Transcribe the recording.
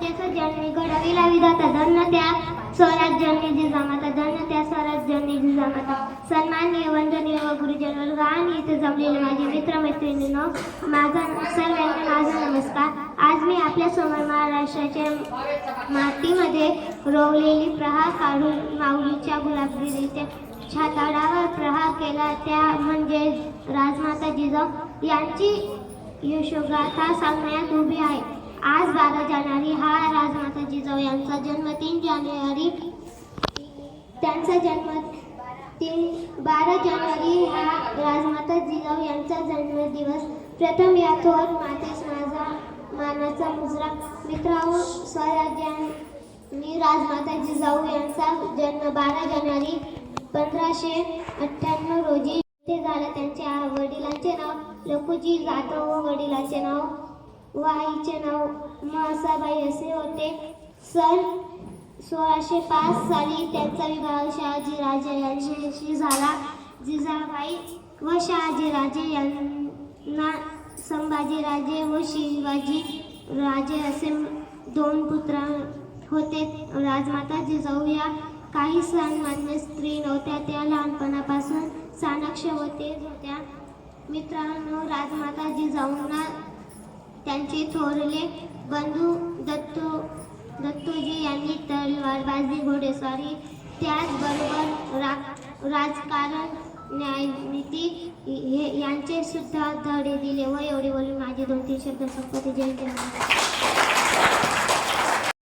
मातेचा जन्म घडविला विधाता धन्य त्या स्वराज्याने जिजामाता धन्य त्या स्वराज्याने जिजामाता. सन्माननीय वंदनीय व गुरुजन वर्ग आणि इथे जमलेले माझे मित्र मैत्रिणींनो, सर्वांना माझा नमस्कार. आज मी आपल्या समोर महाराष्ट्राच्या मातीमध्ये रोवलेली प्रहार काढून माऊलीच्या गुलाबगिरीच्या छाताडावर प्रहार केला, त्या म्हणजे राजमाता जिजाऊ यांची यशोगाथा सांगण्यात उभी आहे. आज 12 जानेवारी हा राजमाता जिजाऊ यांचा जन्म. 3 जानेवारी त्यांचा जन्म 12 जानेवारी हा राजमाता जिजाऊ यांचा जन्मदिवस. प्रथम या थोर मातेस माझा मानाचा मुजरा. मित्रांनो, स्वराज्याने राजमाता जिजाऊ यांचा जन्म 12 जानेवारी 1598 रोजी ते झाला. त्यांच्या वडिलांचे नाव लखुजी जाधव व वडिलांचे नाव व आईचे नाव म्हासाबाई असे होते. सन 1605 साली त्यांचा विवाह शहाजीराजे यांच्याशी झाला. जिजाबाई व शहाजीराजे यांना संभाजीराजे व शिवाजी राजे असे 2 पुत्र होते. राजमाता जिजाऊ या काही सन्मान्य स्त्री नव्हत्या. त्या लहानपणापासून सानक्ष व तेज होत्या. मित्रांनो, राजमाता जिजाऊंना त्यांचे थोरले बंधू दत्तोजी यांनी तलवारबाजी, घोडेस्वारी, त्याचबरोबर राजकारण, न्यायनीती यांचे सुद्धा धडे दिले. व एवढे बोलून माझे 2-3 शब्द संपत्ती. जय जय.